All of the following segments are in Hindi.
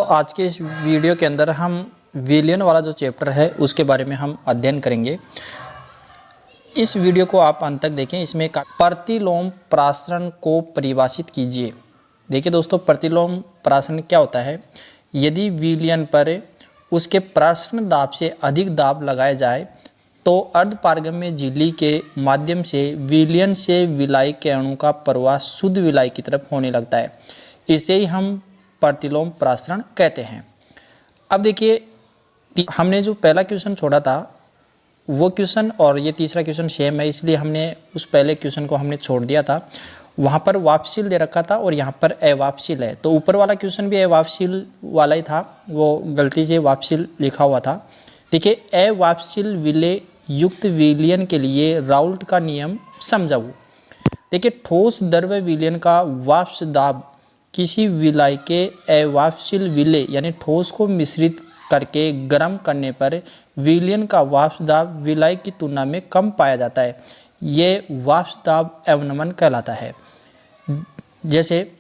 तो आज के इस वीडियो के अंदर हम विलियन वाला जो चैप्टर है उसके बारे में हम अध्ययन करेंगे। इस वीडियो को आप अंत तक देखें। इसमें प्रतिलोम प्रासरण को परिभाषित कीजिए। देखिए दोस्तों, प्रतिलोम प्रासरण क्या होता है। यदि विलियन पर उसके प्रासरण दाब से अधिक दाब लगाया जाए तो अर्धपारगम्य झिल्ली के माध्यम से विलियन से विलायक के अणु का प्रवाह शुद्ध विलायक की तरफ होने लगता है। इसे ही हम प्रतिलोम प्रासरण कहते हैं। अब देखिए, हमने जो पहला क्वेश्चन छोड़ा था वो क्वेश्चन और ये तीसरा क्वेश्चन सेम है, इसलिए हमने उस पहले क्वेश्चन को हमने छोड़ दिया था। वहाँ पर वापसील दे रखा था और यहाँ पर अवापसील है, तो ऊपर वाला क्वेश्चन भी अवापसील वाला ही था, वो गलती से वापसील लिखा हुआ था। देखिए, अवापसील विलेय युक्त विलियन के लिए राउल्ट का नियम समझाओ। देखिए, ठोस द्रव्य विलियन का वाष्प दाब किसी विलाय के अवापसील विलेय यानी ठोस को मिश्रित करके गर्म करने पर विलियन का वाष्प दाब विलाय की तुलना में कम पाया जाता है। ये वाष्प दाब अवनमन कहलाता है। जैसे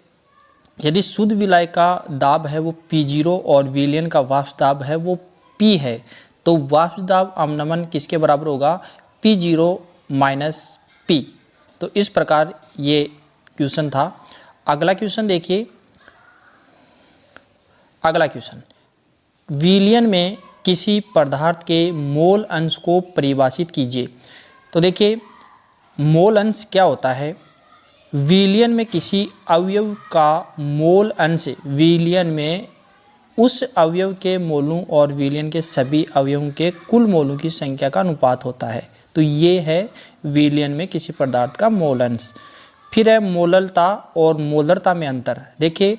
यदि शुद्ध विलाय का दाब है वो P0 और विलियन का वाष्प दाब है वो P है, तो वाष्प दाब अवनमन किसके बराबर होगा? P0 minus P। तो इस प्रकार ये क्वेश्चन था। अगला क्वेश्चन देखिए। अगला क्वेश्चन, विलियन में किसी पदार्थ के मोल अंश को परिभाषित कीजिए। तो देखिए, मोल अंश क्या होता है। विलियन में किसी अवयव का मोल अंश विलियन में उस अवयव के मोलों और विलियन के सभी अवयवों के कुल मोलों की संख्या का अनुपात होता है। तो ये है विलियन में किसी पदार्थ का मोल अंश। फिर है मोललता और मोलरता में अंतर। देखिए,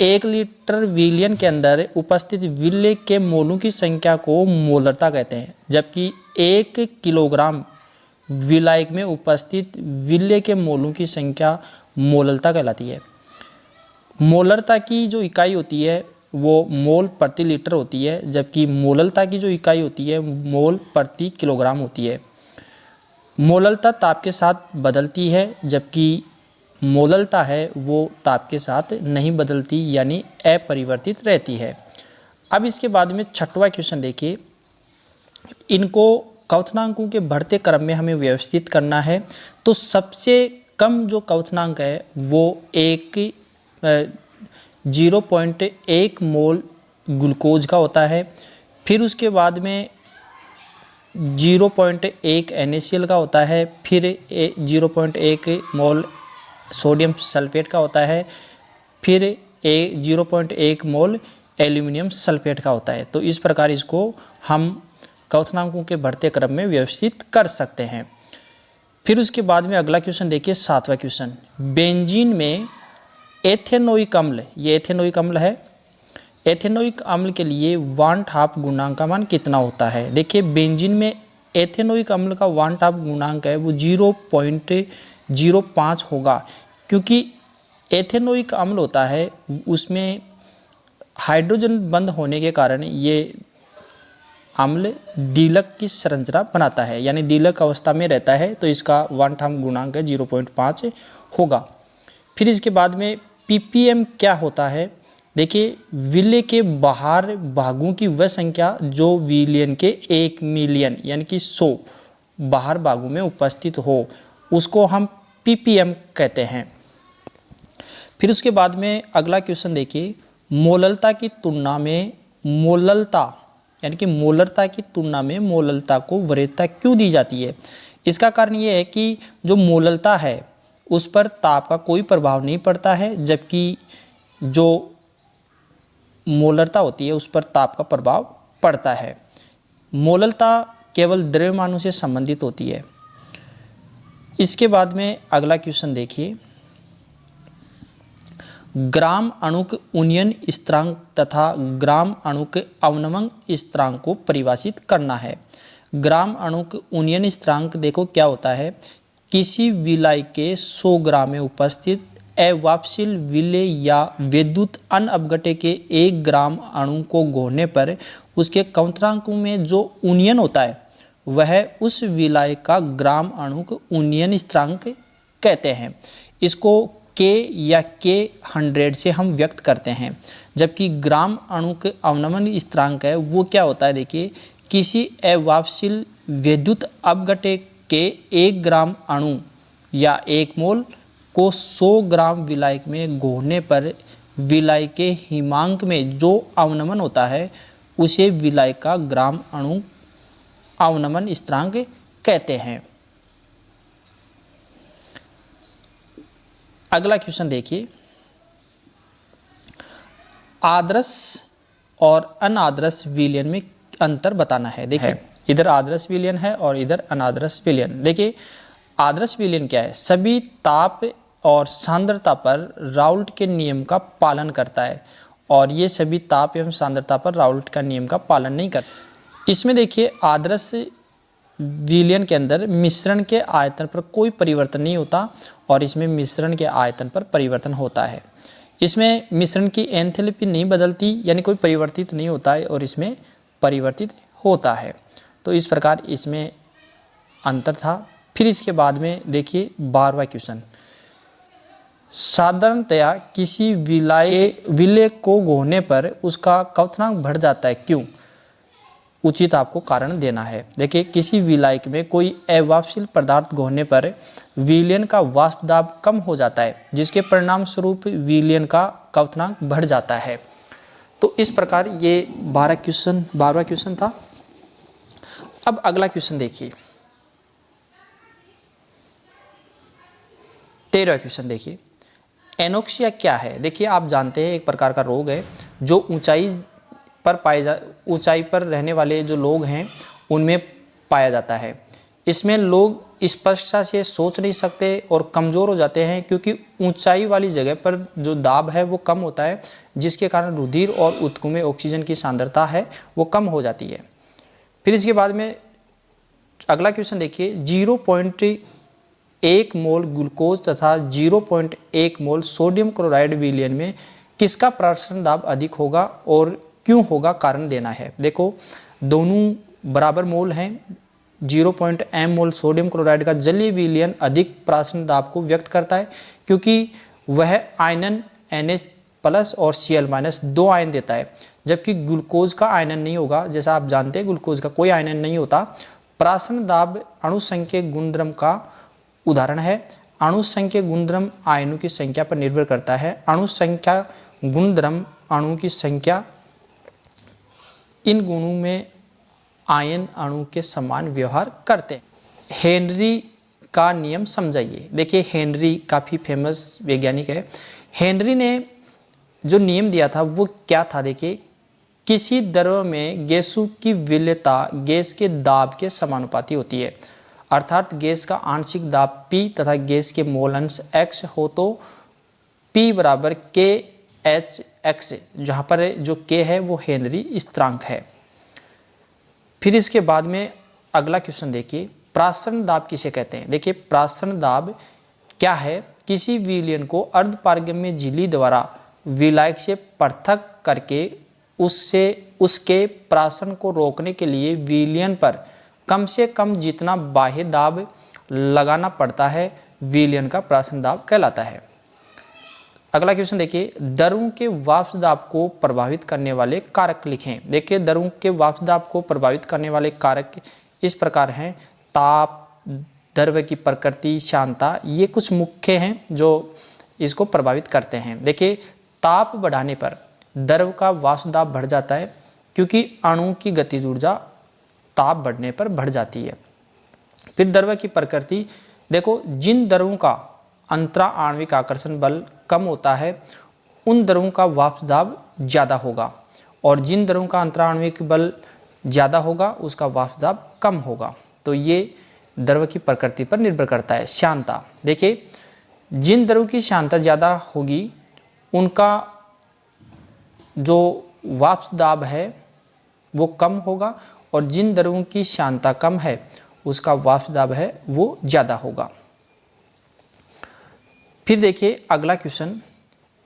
1 लीटर विलियन के अंदर उपस्थित विलेय के मोलों की संख्या को मोलरता कहते हैं, जबकि 1 किलोग्राम विलायक में उपस्थित विलेय के मोलों की संख्या मोललता कहलाती है। मोलरता की जो इकाई होती है वो मोल प्रति लीटर होती है, जबकि मोललता की जो इकाई होती है मोल प्रति किलोग्राम होती है। मोललता ताप के साथ बदलती है, जबकि मोललता है वो ताप के साथ नहीं बदलती यानी अपरिवर्तित रहती है। अब इसके बाद में छठवां क्वेश्चन देखिए। इनको क्वथनांकों के बढ़ते क्रम में हमें व्यवस्थित करना है। तो सबसे कम जो क्वथनांक है वो 0.1 मोल ग्लूकोज का होता है। फिर उसके बाद में 0.1 NaCl का होता है। फिर 0.1 मोल सोडियम सल्फेट का होता है। फिर 0.1 मोल एल्यूमिनियम सल्फेट का होता है। तो इस प्रकार इसको हम क्वथनांकों के बढ़ते क्रम में व्यवस्थित कर सकते हैं। फिर उसके बाद में अगला क्वेश्चन देखिए, 7वां क्वेश्चन। बेंजीन में एथेनोइक अम्ल, ये एथेनोइक अम्ल है, एथेनोइक अम्ल के लिए 1/2 गुणांक का मान कितना होता है। देखिए, बेंजीन में एथेनोइक अम्ल का 1/2 गुणांक है वो 0.05 होगा, क्योंकि एथेनोइक अम्ल होता है उसमें हाइड्रोजन बंद होने के कारण ये अम्ल डीलक की संरचना बनाता है, यानी डीलक अवस्था में रहता है, तो इसका 1/2 गुणांक 0.5 होगा। फिर इसके बाद में ppm क्या होता है। देखिए, विलेय के बाहर भागों की वह संख्या जो विलियन के 1 मिलियन यानी कि 100 बाहर भागों में उपस्थित हो उसको हम ppm कहते हैं। फिर उसके बाद में अगला क्वेश्चन देखिए। मोललता की तुलना में मोललता यानी कि मोलरता की तुलना में मोललता को वरीयता क्यों दी जाती है। इसका कारण ये है कि जो मोललता है उस पर ताप का कोई प्रभाव नहीं पड़ता है, जबकि जो मोलरता होती है उस पर ताप का प्रभाव पड़ता है। मोललता केवल द्रव्यमानों से संबंधित होती है। इसके बाद में अगला क्वेश्चन देखिए। ग्राम अणुक उन्नयन स्थिरांक तथा ग्राम अणुक अवनमन स्थिरांक को परिभाषित करना है। ग्राम अणुक उन्नयन स्थिरांक देखो क्या होता है। किसी विलाय के 100 ग्राम में उपस्थित अवापसील विलेय या विद्युत अनअपघटे के 1 ग्राम अणु को घोलने पर उसके क्वथनांकों में जो उन्नयन होता है वह उस विलाय का ग्राम अणुक उन्नयन स्थिरांक कहते हैं। इसको के या के 100 से हम व्यक्त करते हैं, जबकि ग्राम अणु के अवनमन स्थिरांक है वो क्या होता है, देखिए किसी अवाष्पशील विद्युत अपघट्य के 1 ग्राम अणु या 1 मोल को 100 ग्राम विलायक में घोलने पर विलायक के हिमांक में जो अवनमन होता है उसे विलायक का ग्राम अणु अवनमन स्थिरांक कहते हैं। अगला क्वेश्चन देखिए, आदर्श और अनादर्श विलयन में अंतर बताना है। देखिए इधर आदर्श विलयन है और इधर अनादर्श विलयन। देखिए आदर्श विलयन क्या है, सभी ताप और सांद्रता पर राउल्ट के नियम का पालन करता है और ये सभी ताप एवं सांद्रता पर राउल्ट का नियम का पालन नहीं करता। इसमें देखिए आदर्श विलयन के अंदर मिश्रण के आयतन पर कोई परिवर्तन नहीं होता और इसमें मिश्रण के आयतन पर परिवर्तन होता है। इसमें मिश्रण की एंथैल्पी नहीं बदलती, यानी कोई परिवर्तित नहीं होता है और इसमें परिवर्तित होता है। तो इस प्रकार इसमें अंतर था। फिर इसके बाद में देखिए 12वां क्वेश्चन, साधारणतया किसी विलय को घोलने पर उसका क्वथनांक बढ़ जाता है, क्यों? उचित आपको कारण देना है। देखिए किसी विलायक में कोई अवाष्पशील पदार्थ घोलने पर विलयन का वाष्प दाब कम हो जाता है, जिसके परिणाम स्वरूप विलयन का क्वथनांक बढ़ जाता है। तो इस प्रकार ये 12वां क्वेश्चन था। अब अगला क्वेश्चन देखिए, 13वां क्वेश्चन देखिए, एनोक्सिया क्या है? देखिए आप जानते हैं एक प्रकार का रोग है जो ऊंचाई पर रहने वाले जो लोग हैं उनमें पाया जाता है। इसमें लोग स्पष्टता से सोच नहीं सकते और कमज़ोर हो जाते हैं, क्योंकि ऊंचाई वाली जगह पर जो दाब है वो कम होता है, जिसके कारण रुधिर और ऊतकों में ऑक्सीजन की सांद्रता है वो कम हो जाती है। फिर इसके बाद में अगला क्वेश्चन देखिए, 0.1 मोल ग्लूकोज तथा 0.1 मोल सोडियम क्लोराइड विलयन में किसका प्रासरण दाब अधिक होगा और क्यों होगा, कारण देना है। देखो दोनों बराबर मोल हैं। 0.m मोल सोडियम क्लोराइड का जलीय विलयन अधिक प्रासरण दाब को व्यक्त करता है, क्योंकि वह आयनन NH+ और Cl- 2 आयन देता है, जबकि ग्लूकोज का आयनन नहीं होगा। जैसा आप जानते हैं ग्लूकोज का कोई आयनन नहीं होता। प्रासरण दाब अणुसंख्यक गुणधर्म का उदाहरण है। अणुसंख्यक गुणधर्म आयनों की संख्या पर निर्भर करता है। अणुसंख्या गुणधर्म अणु की संख्या, इन गुणों में आयन अणु के समान व्यवहार करते हैं। हेनरी का नियम समझाइए। देखिए हेनरी काफ़ी फेमस वैज्ञानिक है। हेनरी ने जो नियम दिया था वो क्या था, देखिए किसी द्रव में गैसों की विलेयता गैस के दाब के समानुपाती होती है, अर्थात गैस का आंशिक दाब P तथा गैस के मोल अंश X हो तो P बराबर KHX, जहाँ पर जो K है वो हेनरी स्थिरांक है। फिर इसके बाद में अगला क्वेश्चन देखिए, प्रासरण दाब किसे कहते हैं? देखिए प्रासरण दाब क्या है, किसी विलयन को अर्धपारगम्य झिल्ली द्वारा विलायक से पृथक करके उसके प्रासरण को रोकने के लिए विलयन पर कम से कम जितना बाह्य दाब लगाना पड़ता है विलयन का प्रासरण दाब कहलाता है। अगला क्वेश्चन देखिए, द्रवों के वाष्प दाब को प्रभावित करने वाले कारक लिखें। देखिए द्रवों के वाष्प दाब को प्रभावित करने वाले कारक इस प्रकार हैं, ताप, द्रव की प्रकृति, श्यानता, ये कुछ मुख्य हैं जो इसको प्रभावित करते हैं। देखिए ताप बढ़ाने पर द्रव का वाष्प दाब बढ़ जाता है, क्योंकि अणु की गतिज ऊर्जा ताप बढ़ने पर बढ़ जाती है। फिर द्रव की प्रकृति, देखो जिन द्रवों का अंतरा आणविक आकर्षण बल कम होता है उन द्रवों का वाष्प दाब ज़्यादा होगा, और जिन द्रवों का अंतरा आणविक बल ज़्यादा होगा उसका वाष्प दाब कम होगा। तो ये द्रव की प्रकृति पर निर्भर करता है। श्यानता, देखिए जिन द्रव की श्यानता ज़्यादा होगी उनका जो वाष्प दाब है वो कम होगा, और जिन द्रवों की श्यानता कम है उसका वाष्प दाब है वो ज़्यादा होगा। फिर देखिए अगला क्वेश्चन,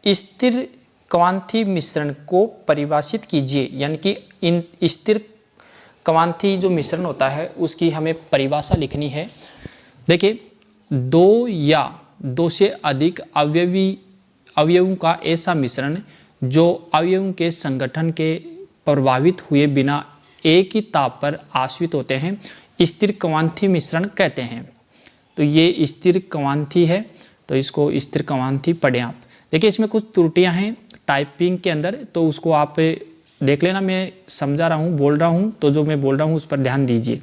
स्थिर क्वांथी मिश्रण को परिभाषित कीजिए, यानी कि इन स्थिर क्वांथी जो मिश्रण होता है उसकी हमें परिभाषा लिखनी है। देखिए 2 या 2 से अधिक अवयवों का ऐसा मिश्रण जो अवयवों के संगठन के प्रभावित हुए बिना एक ही ताप पर आश्रित होते हैं स्थिर क्वांथी मिश्रण कहते हैं। तो ये स्थिर क्वांथी है, तो इसको स्थिर क्वांथी पढ़ें आप। देखिए इसमें कुछ त्रुटियां हैं टाइपिंग के अंदर, तो उसको आप देख लेना। मैं समझा रहा हूँ, बोल रहा हूँ, तो जो मैं बोल रहा हूँ उस पर ध्यान दीजिए।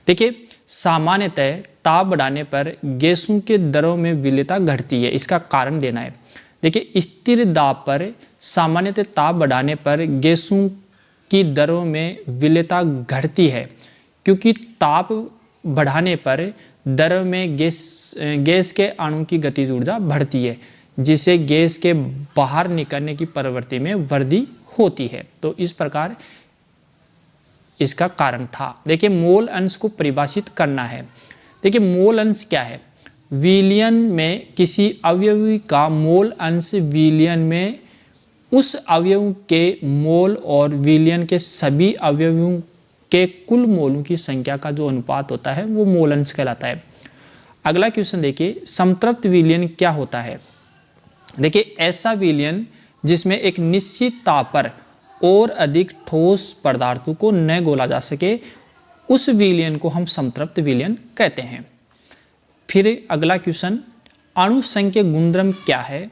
देखिए सामान्यतः ताप बढ़ाने पर गैसों के दरों में विलेयता घटती है, इसका कारण देना है। देखिए स्थिर दाब पर सामान्यतः ताप बढ़ाने पर गैसों की दरों में विलेयता घटती है, क्योंकि ताप बढ़ाने पर दरों में गैस के अणु की गतिज ऊर्जा बढ़ती है, जिससे गैस के बाहर निकलने की प्रवृत्ति में वृद्धि होती है। तो इस प्रकार इसका कारण था। देखिए मोल अंश को परिभाषित करना है। देखिए मोल अंश क्या है? विलयन में किसी अवयवी का मोल अंश विलयन में उस अवयव के मोल और विलयन के सभी अवयवों के कुल मोलों की संख्या का जो अनुपात होता है वो मोल अंश कहलाता है। अगला क्वेश्चन देखिए, संतृप्त विलयन क्या होता है? देखिए ऐसा विलयन जिसमें एक निश्चित ताप पर और अधिक ठोस पदार्थों को न घोला जा सके, उस विलयन को हम संतृप्त विलयन कहते हैं। फिर अगला क्वेश्चन, अणुसंख्यक गुणधर्म क्या है?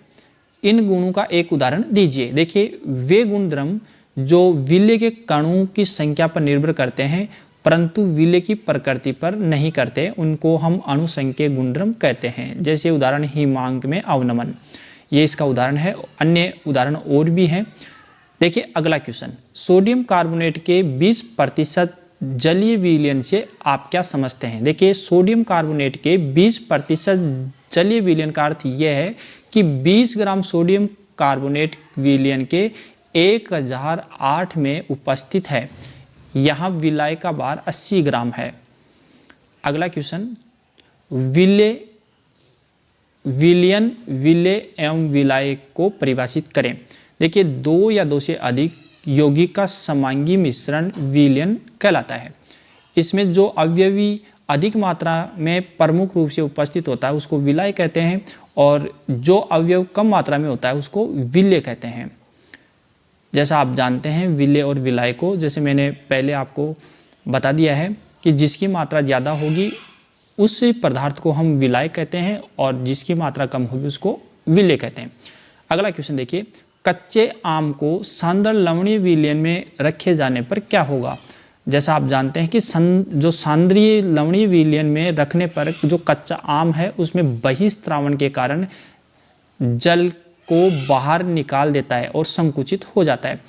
इन गुणों का एक उदाहरण दीजिए। देखिए वे गुणधर्म जो विलय के कणों की संख्या पर निर्भर करते हैं परंतु विलय की प्रकृति पर नहीं करते, उनको हम अणुसंख्यक गुणधर्म कहते हैं। जैसे उदाहरण हिमांक में अवनमन, ये इसका उदाहरण है। अन्य उदाहरण और भी हैं। देखिए अगला क्वेश्चन, सोडियम कार्बोनेट के 20% जलीय विलयन से आप क्या समझते हैं? देखिए सोडियम कार्बोनेट के 20% जलीय विलयन का अर्थ यह है कि 20 ग्राम सोडियम कार्बोनेट विलयन के 1008 में उपस्थित है। यहाँ विलय का भार 80 ग्राम है। अगला क्वेश्चन, विलयन, विलय एवं विलय को परिभाषित करें। देखिए 2 या 2 से अधिक यौगिक का समांगी मिश्रण विलयन कहलाता है। इसमें जो अवयवी अधिक मात्रा में प्रमुख रूप से उपस्थित होता है उसको विलय कहते हैं, और जो अवयव कम मात्रा में होता है उसको विलय कहते हैं। जैसा आप जानते हैं विलय और विलय को, जैसे मैंने पहले आपको बता दिया है कि जिसकी मात्रा ज़्यादा होगी उस पदार्थ को हम विलय कहते हैं और जिसकी मात्रा कम होगी उसको विलय कहते हैं। अगला क्वेश्चन देखिए, कच्चे आम को सांद्र लवणीय विलयन में रखे जाने पर क्या होगा? जैसा आप जानते हैं कि जो सांद्रीय लवणीय विलयन में रखने पर जो कच्चा आम है उसमें बहिस्त्रावण के कारण जल को बाहर निकाल देता है और संकुचित हो जाता है।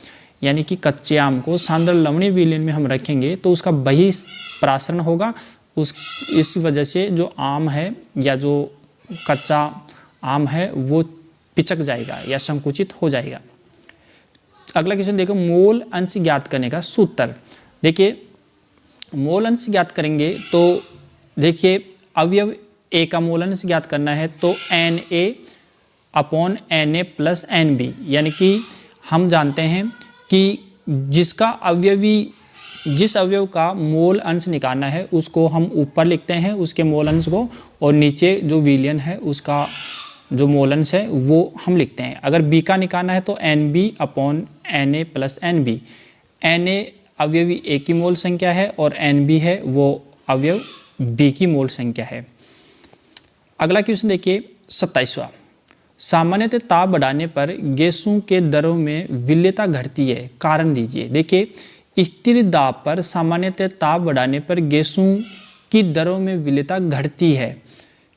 यानी कि कच्चे आम को सांद्र लवणीय विलयन में हम रखेंगे तो उसका बहिस्प्रासरण होगा, इस वजह से जो आम है या जो कच्चा आम है वो पिचक जाएगा या संकुचित हो जाएगा। अगला क्वेश्चन देखो, मोल अंश ज्ञात करने का सूत्र। देखिए मोल अंश ज्ञात करेंगे तो देखिए अवयव ए का मोल अंश ज्ञात करना है तो Na/Na + Nb, यानी कि हम जानते हैं कि जिस अवयव का मोल अंश निकालना है उसको हम ऊपर लिखते हैं उसके मोल अंश को, और नीचे जो विलयन है उसका जो मोल अंश है वो हम लिखते हैं। अगर बी का निकालना है तो Nb/Na + Nb। Na अवयवी ए की मोल संख्या है और Nb है वो अवयव बी की मोल संख्या है। अगला क्वेश्चन देखिए 27वां, सामान्यतः ताप बढ़ाने पर गैसों के दरों में विलेयता घटती है, कारण दीजिए। देखिए स्थिर दाब पर सामान्यतः ताप बढ़ाने पर गैसों की दरों में विलेयता घटती है,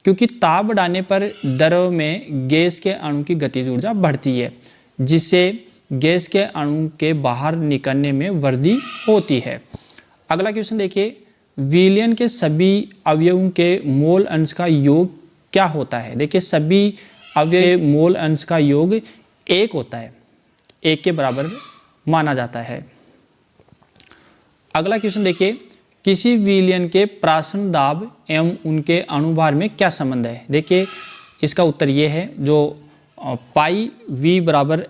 क्योंकि ताप बढ़ाने पर दरों में गैस के अणु की गतिज ऊर्जा बढ़ती है, जिससे गैस के अणु के बाहर निकलने में वृद्धि होती है। अगला क्वेश्चन देखिए, विलयन के सभी अवयवों के मोल अंश का योग क्या होता है? देखिए सभी अवयव मोल अंश का योग 1 होता है, 1 के बराबर माना जाता है। अगला क्वेश्चन देखिए, किसी विलयन के प्राशन दाब एवं उनके अणुभार में क्या संबंध है? देखिए इसका उत्तर ये है, जो पाई V बराबर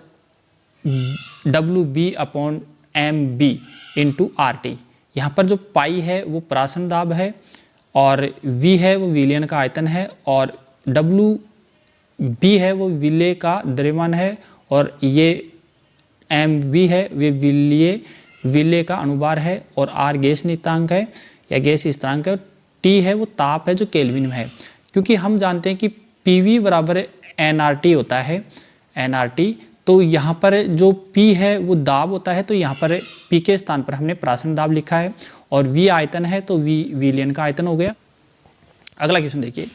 WB/MB × RT। यहाँ पर जो पाई है वो प्राशन दाब है और V है वो विलयन का आयतन है और W बी है वो विलेय का द्रव्यमान है, और ये एम बी है वे विलेय का अनुभार है, और आर गैस नियतांक है या गैस स्थिरांक है, टी है वो ताप है जो केल्विन में है। क्योंकि हम जानते हैं कि पीवी बराबर एनआरटी होता है, एनआरटी, तो यहाँ पर जो P है वो दाब होता है, तो यहाँ पर P के स्थान पर हमने प्रासंगिक दाब लिखा है, और V आयतन है तो V विलयन का आयतन हो गया। अगला क्वेश्चन देखिए,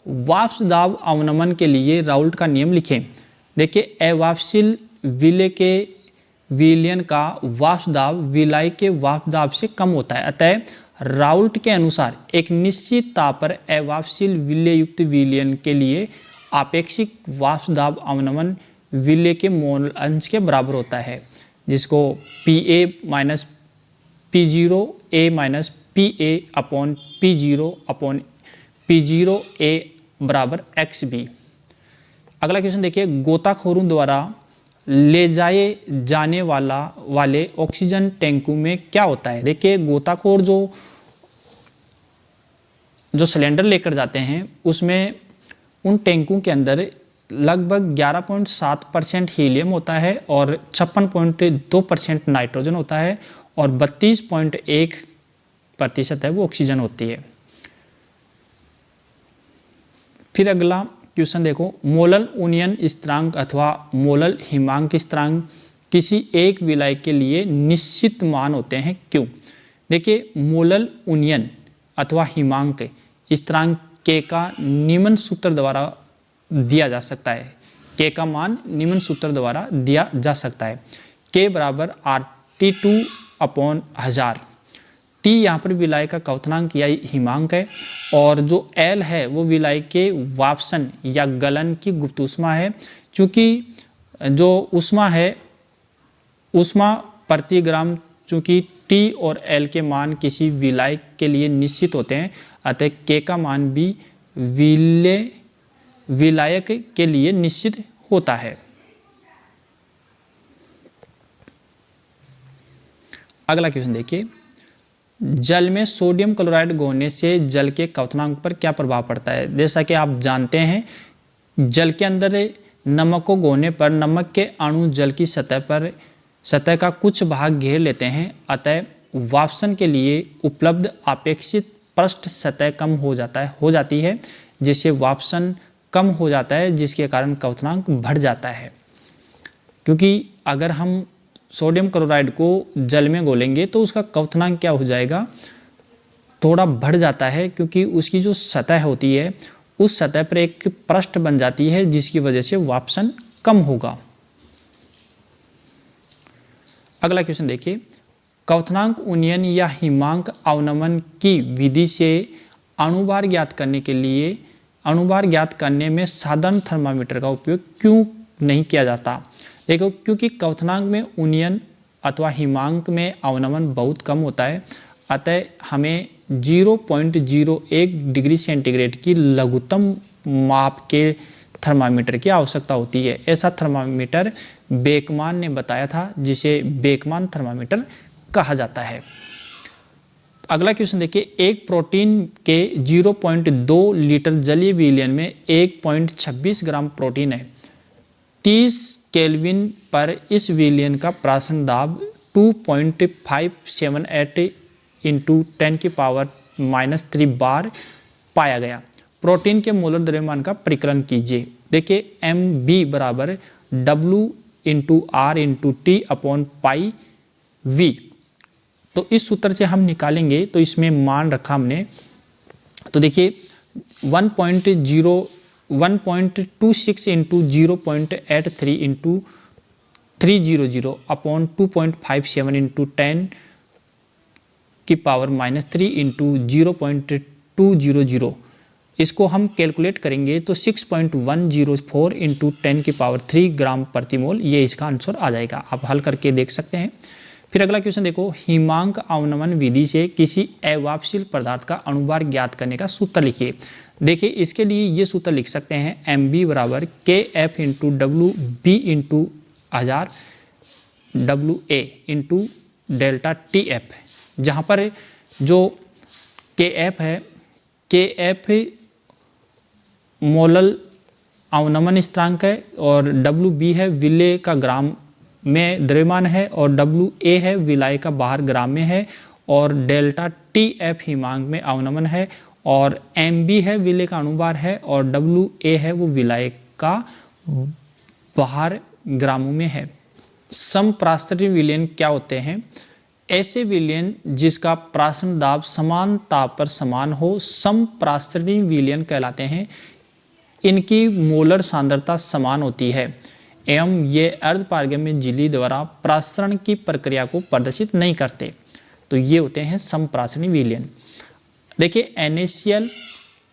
वाष्प दाब अवनमन के लिए राउल्ट का नियम लिखें। देखिए, अवाष्पशील विलेय के विलयन का वाष्प दाब विलायक के वाष्प दाब से कम होता है, अतः राउल्ट के अनुसार एक निश्चित ताप पर अवाष्पशील विलेय युक्त विलयन के लिए आपेक्षिक वाष्प दाब अवनमन विलेय के मोल अंश के बराबर होता है, जिसको PA minus P0 A minus PA upon P0 upon P0 A बराबर XB। अगला क्वेश्चन देखिए, गोताखोरों द्वारा ले जाए जाने वाले ऑक्सीजन टैंकों में क्या होता है। देखिए, गोताखोर जो सिलेंडर लेकर जाते हैं उसमें उन टैंकों के अंदर लगभग 11.7% हीलियम होता है, और 56.2% नाइट्रोजन होता है, और 32.1% है वो ऑक्सीजन होती है। फिर अगला क्वेश्चन देखो, मोलल उन्नयन स्थिरांक अथवा मोलल हिमांक स्थिरांक किसी एक विलायक के लिए निश्चित मान होते हैं, क्यों। देखिए, मोलल उन्नयन अथवा हिमांक स्थिरांक के का निम्न सूत्र द्वारा दिया जा सकता है, के का मान निम्न सूत्र द्वारा दिया जा सकता है, के बराबर RT2 अपॉन 1000। टी यहाँ पर विलाय का क्वथनांक या हिमांक है, और जो एल है वो विलाय के वापसन या गलन की गुप्त ऊष्मा है। चूँकि जो ऊष्मा है, ऊष्मा प्रति ग्राम, चूँकि टी और एल के मान किसी विलाय के लिए निश्चित होते हैं, अतः के का मान भी विलायक के लिए निश्चित होता है। अगला क्वेश्चन देखिए, जल में सोडियम क्लोराइड घोलने से जल के क्वथनांक पर क्या प्रभाव पड़ता है। जैसा कि आप जानते हैं, जल के अंदर नमक को घोलने पर नमक के अणु जल की सतह का कुछ भाग घेर लेते हैं, अतः वाष्पन के लिए उपलब्ध अपेक्षित पृष्ठ सतह कम हो जाती है, जिससे वाष्पन कम हो जाता है, जिसके कारण क्वथनांक बढ़ जाता है। क्योंकि अगर हम सोडियम क्लोराइड को जल में घोलेंगे तो उसका क्वथनांक क्या हो जाएगा, थोड़ा बढ़ जाता है, क्योंकि उसकी जो सतह होती है उस सतह पर एक पृष्ठ बन जाती है, जिसकी वजह से वाष्पन कम होगा। अगला क्वेश्चन देखिए, क्वथनांक उन्नयन या हिमांक अवनमन की विधि से अणुभार ज्ञात करने में साधारण थर्मामीटर का उपयोग क्यों नहीं किया जाता। देखो, क्योंकि क्वथनांक में उन्नयन अथवा हिमांक में अवनमन बहुत कम होता है, अतः हमें 0.01 डिग्री सेंटीग्रेड की लघुत्तम माप के थर्मामीटर की आवश्यकता होती है। ऐसा थर्मामीटर बेकमान ने बताया था, जिसे बेकमान थर्मामीटर कहा जाता है। अगला क्वेश्चन देखिए, एक प्रोटीन के 0.2 लीटर जलीय विलयन में 1.26 ग्राम प्रोटीन है। 30 केल्विन पर इस विलयन का प्रासंगिक दाब 2.578 इंटू 10⁻³ बार पाया गया। प्रोटीन के मोलर द्रव्यमान का परिकलन कीजिए। देखिए, MB बराबर W into R into T upon pi V। तो इस सूत्र से हम निकालेंगे, तो इसमें मान रखा हमने, तो देखिए 1.26 into 0.83 into 300 upon 2.57 into 10⁻³ into 0.200, इसको हम कैलकुलेट करेंगे तो 6.104 इंटू 10⁻³ ग्राम प्रति मोल, ये इसका आंसर आ जाएगा। आप हल करके देख सकते हैं। फिर अगला क्वेश्चन देखो, हिमांक अवनमन विधि से किसी अवाष्पशील पदार्थ का अणुभार ज्ञात करने का सूत्र लिखिए। देखिए, इसके लिए ये सूत्र लिख सकते हैं, MB बराबर KF into WB into 1000 WA into delta TF, जहाँ पर जो KF है, KF मोलल अवनमन स्थिरांक है, और WB है विलेय का ग्राम में द्रव्यमान है, और WA है विलाय का बाहर ग्राम में है, और डेल्टा TF हिमांक में अवनमन है, और MB है विलेय का अणुभार है, और WA है वो विलाय का बाहर ग्रामों में है। समप्रासरणीय विलयन क्या होते हैं? ऐसे विलयन जिसका प्राशन दाब समान ताप पर समान हो समप्रासरणीय विलयन कहलाते हैं। इनकी मोलर सांद्रता समान होती है एवं ये अर्धपारगम्य झिल्ली द्वारा प्रासरण की प्रक्रिया को प्रदर्शित नहीं करते। तो ये होते हैं समप्रासरणीय विलयन। देखिए NaCl,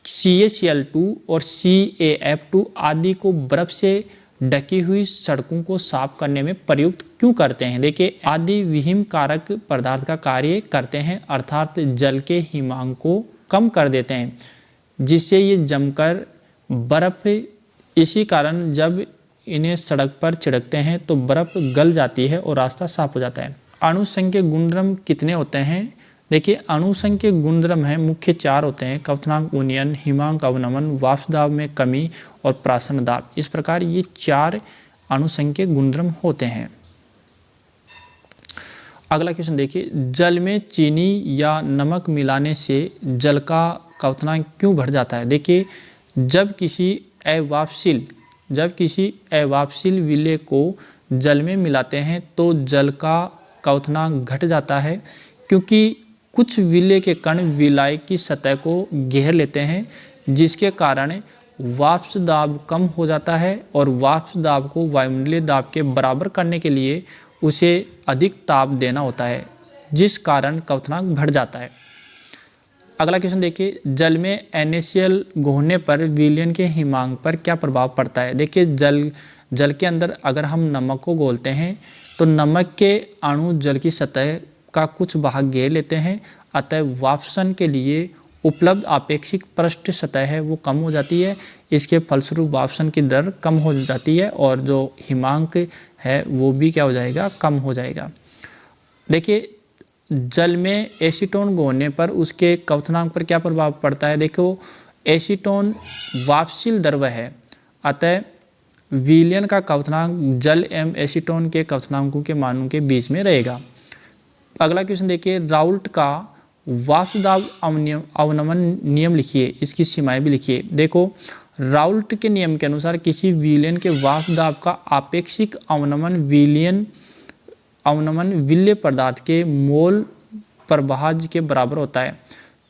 CaCl2 और CaF2 आदि को बर्फ से ढकी हुई सड़कों को साफ करने में प्रयुक्त क्यों करते हैं? देखिए आदि विहिम कारक पदार्थ का कार्य करते हैं, अर्थात जल के हिमांक को कम कर देते हैं जिससे ये जमकर बर्फ, इसी कारण जब इन्हें सड़क पर छिड़कते हैं तो बर्फ गल जाती है और रास्ता साफ हो जाता है। अणुसंख्यक गुणधर्म कितने होते हैं? देखिए अणुसंख्यक गुणधर्म है मुख्य 4 होते हैं: क्वथनांक, उन्नयन, हिमांक अवनमन, वाष्प दाब में कमी और प्राशन दाब। इस प्रकार ये 4 अणुसंख्यक गुणधर्म होते हैं। अगला क्वेश्चन देखिए, जल में चीनी या नमक मिलाने से जल का क्वथनांक क्यों बढ़ जाता है? देखिए जब किसी अवाष्पशील विलेय को जल में मिलाते हैं तो जल का क्वथनांक घट जाता है, क्योंकि कुछ विलेय के कण विलाय की सतह को घेर लेते हैं जिसके कारण वाष्प दाब कम हो जाता है, और वाष्प दाब को वायुमंडलीय दाब के बराबर करने के लिए उसे अधिक ताप देना होता है जिस कारण क्वथनांक बढ़ जाता है। अगला क्वेश्चन देखिए, जल में NaCl घोलने पर विलयन के हिमांक पर क्या प्रभाव पड़ता है? देखिए जल के अंदर अगर हम नमक को घोलते हैं तो नमक के अणु जल की सतह का कुछ भाग घेर लेते हैं, अतः वाष्पन के लिए उपलब्ध आपेक्षिक पृष्ठ सतह है वो कम हो जाती है। इसके फलस्वरूप वाष्पन की दर कम हो जाती है और जो हिमांक है वो भी क्या हो जाएगा? कम हो जाएगा। देखिए जल में एसीटोन घोलने पर उसके क्वथनांक पर क्या प्रभाव पड़ता है? देखो एसीटोन वाष्पशील द्रव है, अतः विलयन का क्वथनांक जल एवं एसीटोन के क्वथनांकों के मानों के बीच में रहेगा। अगला क्वेश्चन देखिए, राउल्ट का वाष्प दाब अवनमन नियम लिखिए, इसकी सीमाएं भी लिखिए। देखो राउल्ट के नियम के अनुसार किसी विलयन के वाष्प दाब का आपेक्षिक अवनमन विलेय पदार्थ के मोल प्रभाज के बराबर होता है।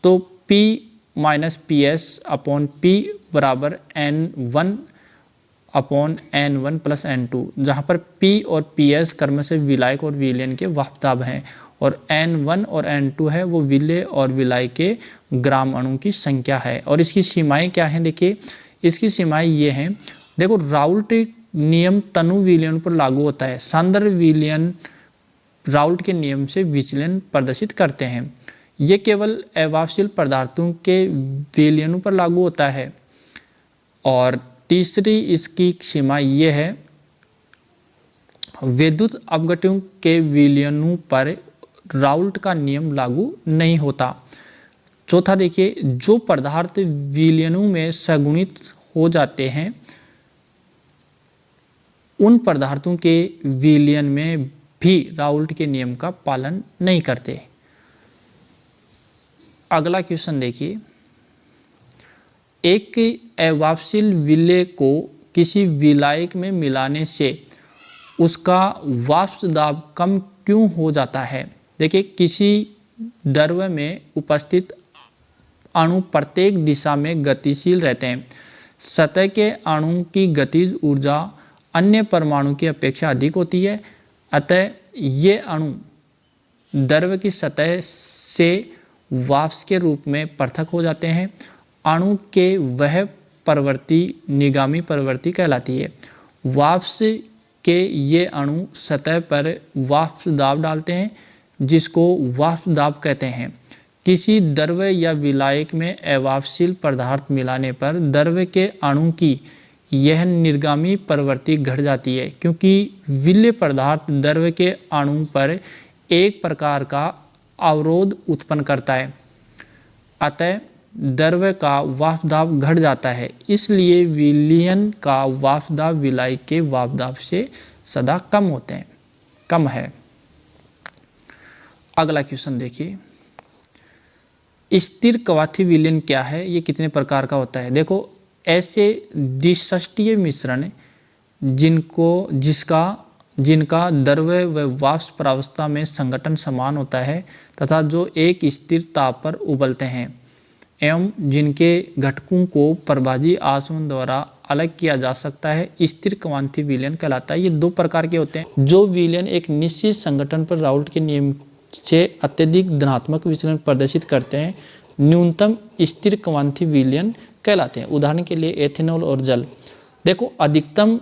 तो P - PS/P बराबर N1/N1 + N2, जहाँ पर P और PS क्रमशः विलायक और विलयन के वाष्प दाब हैं, और N1 और N2 है वो विलेय और विलाय के ग्राम अणु की संख्या है। और इसकी सीमाएं क्या हैं? देखिए इसकी सीमाएं ये हैं। देखो राउल्ट नियम तनु विलयन पर लागू होता है, सांद्र विलयन राउल्ट के नियम से विचलन प्रदर्शित करते हैं। ये केवल अवाष्पशील पदार्थों के विलयनों पर लागू होता है। और तीसरी इसकी सीमा ये है, विद्युत अपघट्यों के विलयनों पर राउल्ट का नियम लागू नहीं होता। चौथा देखिए, जो पदार्थ विलयनों में सगुणित हो जाते हैं उन पदार्थों के विलयन में भी राउल्ट के नियम का पालन नहीं करते। अगला क्वेश्चन देखिए, एक अवाष्पशील विलेय को किसी विलायक में मिलाने से उसका वाष्प दाब कम क्यों हो जाता है? देखिए किसी द्रव्य में उपस्थित अणु प्रत्येक दिशा में गतिशील रहते हैं। सतह के अणु की गतिज ऊर्जा अन्य परमाणु की अपेक्षा अधिक होती है, अतः ये अणु द्रव्य की सतह से वाष्प के रूप में पृथक हो जाते हैं। अणु के वह प्रवृत्ति निगामी प्रवृत्ति कहलाती है। वाष्प के ये अणु सतह पर वाष्प दाब डालते हैं जिसको वाष्प दाब कहते हैं। किसी द्रव्य या विलायक में अवाष्पशील पदार्थ मिलाने पर द्रव्य के अणु की यह निर्गामी प्रवृत्ति घट जाती है, क्योंकि विलेय पदार्थ द्रव्य के अणु पर एक प्रकार का अवरोध उत्पन्न करता है। अतः द्रव्य का वाष्प दाब घट जाता है, इसलिए विलयन का वाष्प दाब विलायक के वाष्प दाब से सदा कम है। अगला क्वेश्चन देखिए, स्थिर कवाथी विलयन क्या है, ये कितने प्रकार का होता है। देखो, ऐसे द्विसष्टीय मिश्रण जिनका द्रव्य व वाष्प प्रावस्था में संघटन समान होता है तथा जो एक स्थिर ताप पर उबलते हैं एवं जिनके घटकों को प्रभाजी आसवन द्वारा अलग किया जा सकता है, स्थिर कवाथी विलयन कहलाता है। ये दो प्रकार के होते हैं। जो विलयन एक निश्चित संगठन पर राउल्ट के नियम से अत्यधिक धनात्मक विचलन प्रदर्शित करते हैं, न्यूनतम स्थिर कवाथी विलयन कहलाते हैं। उदाहरण के लिए एथेनॉल और जल। देखो, अधिकतम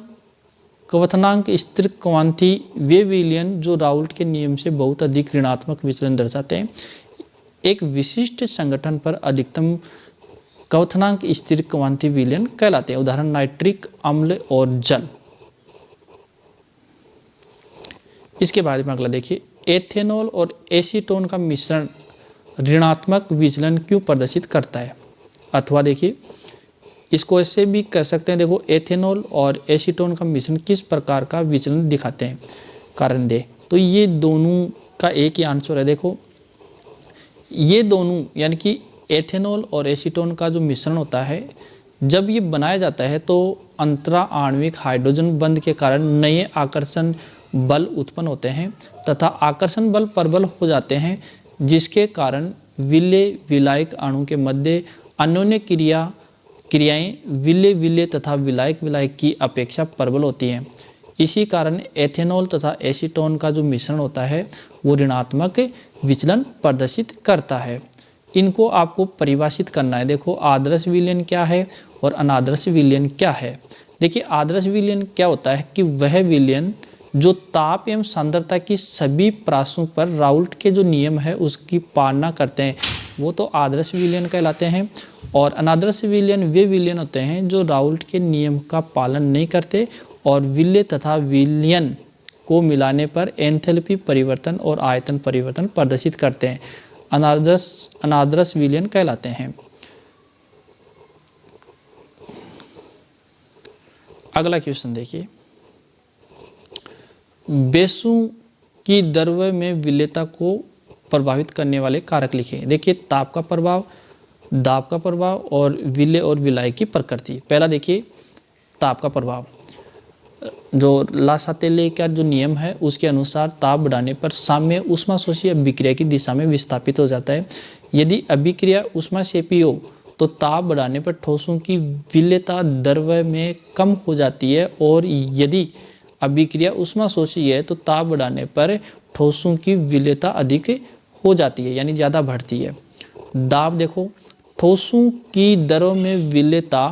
क्वथनांक स्थिर कवाथी वे विलयन जो राउल्ट के नियम से बहुत अधिक ऋणात्मक विचलन दर्शाते हैं। एक विशिष्ट संगठन पर अधिकतम क्वथनांक स्थिर कवाथी विलयन कहलाते हैं। उदाहरण नाइट्रिक अम्ल और जल। इसके बाद में अगला देखिए, एथेनॉल और एसीटोन का मिश्रण ऋणात्मक विचलन क्यों प्रदर्शित करता है। अथवा देखिए, इसको ऐसे भी कर सकते हैं। देखो, एथेनॉल और एसीटोन का मिश्रण किस प्रकार का विचलन दिखाते हैं, कारण दे। तो ये दोनों का एक ही आंसर है। देखो, ये दोनों यानी कि एथेनॉल और एसीटोन का जो मिश्रण होता है, जब ये बनाया जाता है तो अंतरा आणविक हाइड्रोजन बंध के कारण नए आकर्षण बल उत्पन्न होते हैं तथा आकर्षण बल प्रबल हो जाते हैं, जिसके कारण विलेय विलायक अणु के मध्य अन्योन्य क्रियाएं विलेय तथा विलायक की अपेक्षा प्रबल होती हैं। इसी कारण एथेनॉल तथा एसीटोन का जो मिश्रण होता है वो ऋणात्मक विचलन प्रदर्शित करता है। इनको आपको परिभाषित करना है। देखो, आदर्श विलयन क्या है और अनादर्श विलयन क्या है। देखिए, आदर्श विलयन क्या होता है कि वह विलयन जो ताप एवं सांद्रता की सभी प्रासों पर राउल्ट के जो नियम है उसकी पालना करते हैं, वो तो आदर्श विलयन कहलाते हैं। और अनादर्श विलयन वे विलयन होते हैं जो राउल्ट के नियम का पालन नहीं करते और विलेय तथा विलयन को मिलाने पर एंथैल्पी परिवर्तन और आयतन परिवर्तन प्रदर्शित करते हैं, अनादर्श विलयन कहलाते हैं। अगला क्वेश्चन देखिए, बेसों की द्रव्य में विलेयता को प्रभावित करने वाले कारक लिखें। देखिए, ताप का प्रभाव, दाब का प्रभाव और विलेय और विलायक की प्रकृति। पहला देखिए, ताप का प्रभाव। जो लासातेले का जो नियम है उसके अनुसार ताप बढ़ाने पर साम्य ऊष्माशोषी अभिक्रिया की दिशा में विस्थापित हो जाता है। यदि अभिक्रिया ऊष्माक्षेपी हो तो ताप बढ़ाने पर ठोसों की विलेयता द्रव्य में कम हो जाती है, और यदि अभिक्रिया ऊष्माशोषी है तो ताप बढ़ाने पर ठोसों की विलेयता अधिक हो जाती है, यानी ज़्यादा बढ़ती है। दाब देखो, ठोसों की द्रव में विलेयता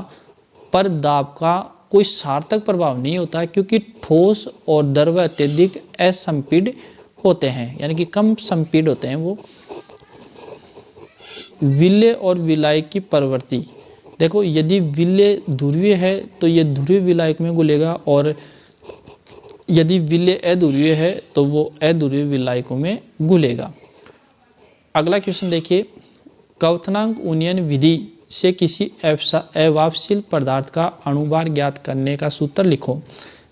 पर दाब का कोई सार्थक प्रभाव नहीं होता है, क्योंकि ठोस और द्रव अत्यधिक असंपीड होते हैं, यानी कि कम संपीड होते हैं वो। विलेय और विलायक की प्रवृत्ति देखो, यदि विलेय ध्रुवीय है तो ये ध्रुवीय विलायक में घुलेगा, और यदि विलेय अध्रुवीय है तो वो अध्रुवीय विलायकों में घुलेगा। अगला क्वेश्चन देखिए, क्वथनांक उन्नयन विधि से किसी अवापशील पदार्थ का अणुभार ज्ञात करने का सूत्र लिखो।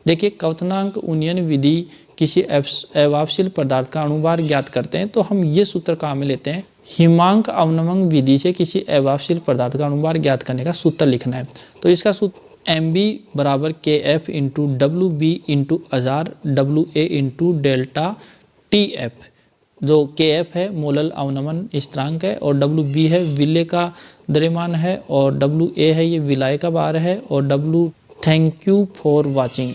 देखिए, क्वथनांक उन्नयन विधि किसी अवापशील पदार्थ का अणुभार ज्ञात करते हैं तो हम ये सूत्र काम में लेते हैं। हिमांक अवनमन विधि से किसी अवापशील पदार्थ का अणुभार ज्ञात करने का सूत्र लिखना है। तो इसका सूत्र mb बराबर kf into WB into 1000 WA into delta TF। जो kf है मोलल अवनमन स्थिरांक है, और WB है विलेय का द्रव्यमान है, और WA है ये विलाय का भार है, और W। Thank you for watching.